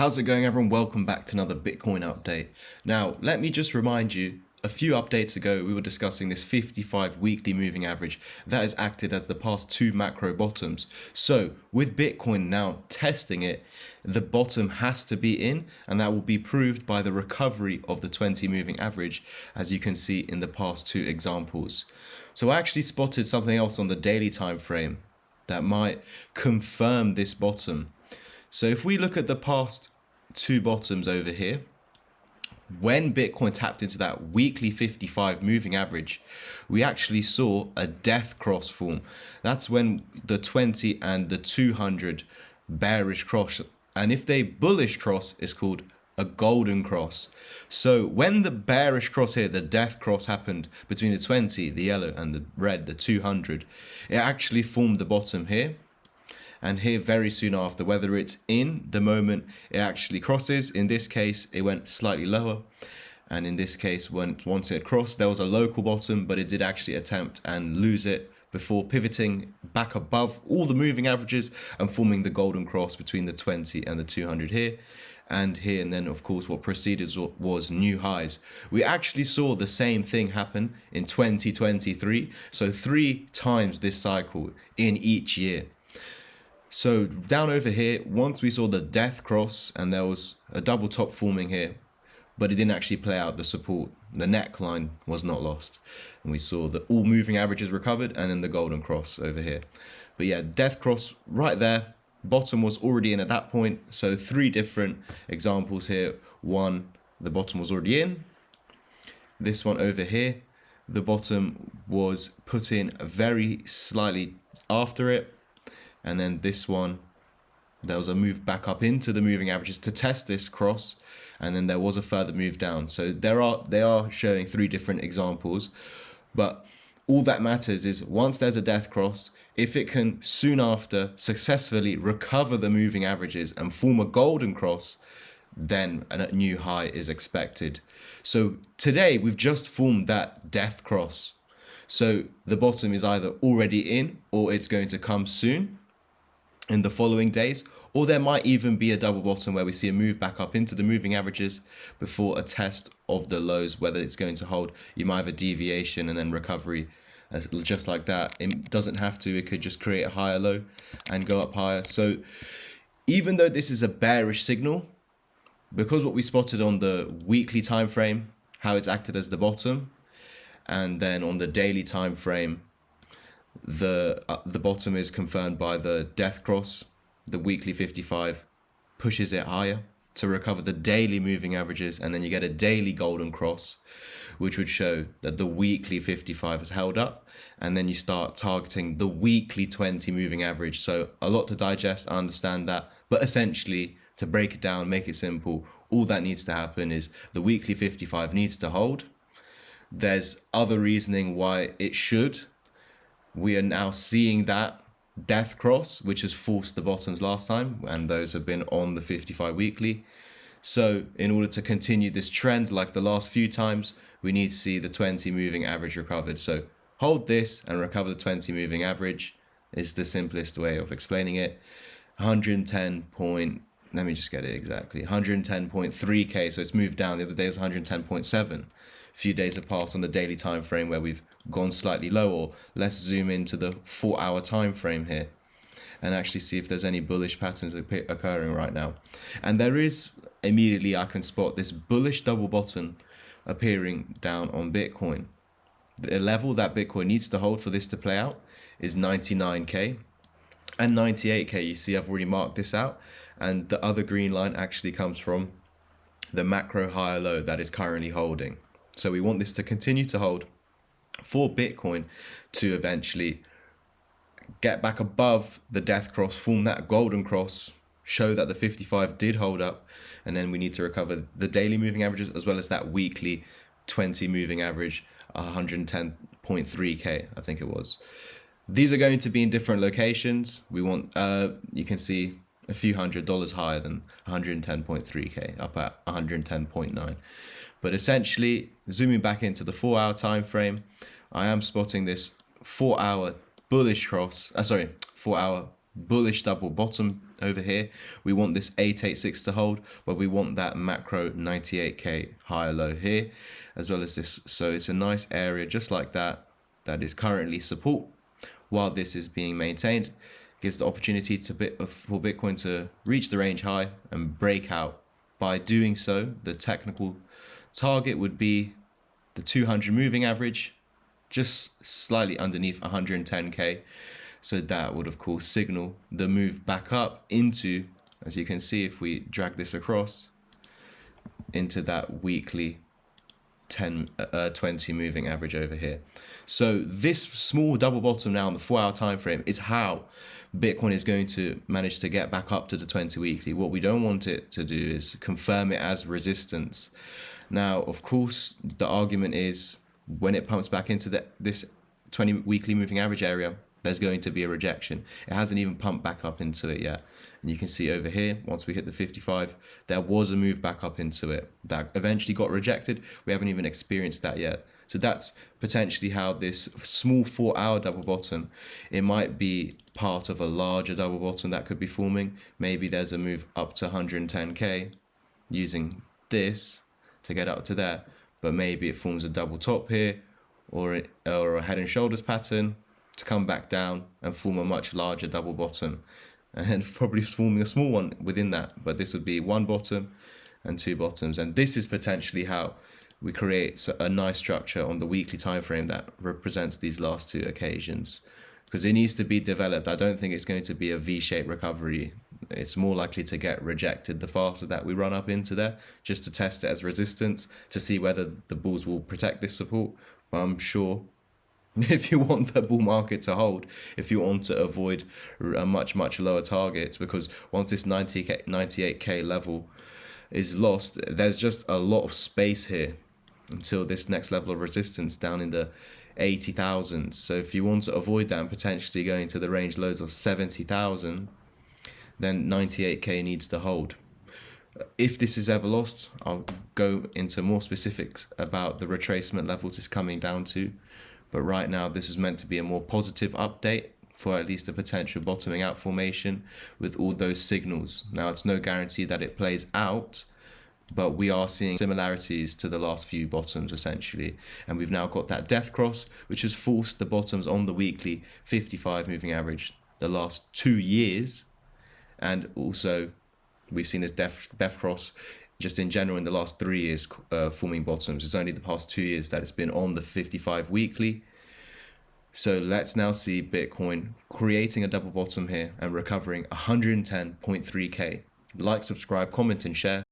How's it going, everyone? Welcome back to another Bitcoin update. Now, let me just remind you, a few updates ago, we were discussing this 55 weekly moving average that has acted as the past two macro bottoms. So with Bitcoin now testing it, the bottom has to be in, and that will be proved by the recovery of the 20 moving average, as you can see in the past two examples. So I actually spotted something else on the daily time frame that might confirm this bottom. So if we look at the past two bottoms over here, when Bitcoin tapped into that weekly 55 moving average, we actually saw a death cross form. That's when the 20 and the 200 bearish cross, and if they bullish cross, it's called a golden cross. So when the bearish cross here, the death cross, happened between the 20, the yellow, and the red, the 200, it actually formed the bottom here. And here very soon after, whether it's in the moment it actually crosses. In this case, it went slightly lower. And in this case, once it crossed, there was a local bottom, but it did actually attempt and lose it before pivoting back above all the moving averages and forming the golden cross between the 20 and the 200 here. And here, and then of course what preceded was new highs. We actually saw the same thing happen in 2023. So 3 times this cycle in each year. So down over here, once we saw the death cross and there was a double top forming here, but it didn't actually play out the support. The neckline was not lost. And we saw that all moving averages recovered and then the golden cross over here. But yeah, death cross right there. Bottom was already in at that point. So 3 different examples here. One, the bottom was already in. This one over here, the bottom was put in very slightly after it. And then this one, there was a move back up into the moving averages to test this cross, and then there was a further move down. So they are showing 3 different examples, but all that matters is once there's a death cross, if it can soon after successfully recover the moving averages and form a golden cross, then a new high is expected. So today we've just formed that death cross. So the bottom is either already in or it's going to come soon in the following days, or there might even be a double bottom where we see a move back up into the moving averages before a test of the lows, whether it's going to hold. You might have a deviation and then recovery just like that. It doesn't have to, it could just create a higher low and go up higher. So even though this is a bearish signal, because what we spotted on the weekly time frame, how it's acted as the bottom, and then on the daily time frame, the bottom is confirmed by the death cross. The weekly 55 pushes it higher to recover the daily moving averages, and then you get a daily golden cross, which would show that the weekly 55 has held up, and then you start targeting the weekly 20 moving average. So a lot to digest, I understand that, but essentially, to break it down, make it simple, all that needs to happen is the weekly 55 needs to hold. There's other reasoning why it should. We are now seeing that death cross, which has forced the bottoms last time, and those have been on the 55 weekly. So in order to continue this trend like the last few times, we need to see the 20 moving average recovered. So hold this and recover the 20 moving average is the simplest way of explaining it. 110 point, let me just get it exactly, 110.3k, so it's moved down. The other day was 110.7. Few days have passed on the daily time frame where we've gone slightly lower. Let's zoom into the 4-hour time frame here and actually see if there's any bullish patterns occurring right now. And there is, immediately I can spot this bullish double bottom appearing down on Bitcoin. The level that Bitcoin needs to hold for this to play out is 99k and 98k. You see I've already marked this out, and the other green line actually comes from the macro higher low that is currently holding. So we want this to continue to hold for Bitcoin to eventually get back above the death cross, form that golden cross, show that the 55 did hold up, and then we need to recover the daily moving averages as well as that weekly 20 moving average, 110.3k, I think it was. These are going to be in different locations. We want, you can see a few $100s higher than 110.3k, up at 110.9. But essentially, zooming back into the 4-hour time frame, I am spotting this 4-hour bullish cross, 4-hour bullish double bottom over here. We want this 886 to hold, but we want that macro 98k higher low here, as well as this. So it's a nice area just like that, that is currently support. While this is being maintained, gives the opportunity for Bitcoin to reach the range high and break out. By doing so, the technical target would be the 200 moving average, just slightly underneath 110k. So that would of course signal the move back up into, as you can see if we drag this across, into that weekly 20 moving average over here. So this small double bottom now on the 4-hour time frame is how Bitcoin is going to manage to get back up to the 20 weekly. What we don't want it to do is confirm it as resistance. Now, of course, the argument is when it pumps back into this 20 weekly moving average area, there's going to be a rejection. It hasn't even pumped back up into it yet. And you can see over here, once we hit the 55, there was a move back up into it that eventually got rejected. We haven't even experienced that yet. So that's potentially how this small 4-hour double bottom, it might be part of a larger double bottom that could be forming. Maybe there's a move up to 110k using this to get up to there, but maybe it forms a double top here or a head and shoulders pattern to come back down and form a much larger double bottom, and probably forming a small one within that. But this would be one bottom and two bottoms, and this is potentially how we create a nice structure on the weekly time frame that represents these last two occasions, because it needs to be developed. I don't think it's going to be a V-shaped recovery. It's more likely to get rejected the faster that we run up into there, just to test it as resistance to see whether the bulls will protect this support. But I'm sure if you want the bull market to hold, if you want to avoid a much lower targets, because once this 98k level is lost, there's just a lot of space here until this next level of resistance down in the 80,000. So if you want to avoid that and potentially going to the range lows of 70,000, then 98k needs to hold. If this is ever lost, I'll go into more specifics about the retracement levels it's coming down to. But right now, this is meant to be a more positive update for at least a potential bottoming out formation with all those signals. Now, it's no guarantee that it plays out, but we are seeing similarities to the last few bottoms, essentially. And we've now got that death cross, which has forced the bottoms on the weekly 55 moving average the last 2 years. And also, we've seen this death cross just in general in the last 3 years forming bottoms. It's only the past 2 years that it's been on the 55 weekly. So let's now see Bitcoin creating a double bottom here and recovering 110.3k. Like, subscribe, comment and share.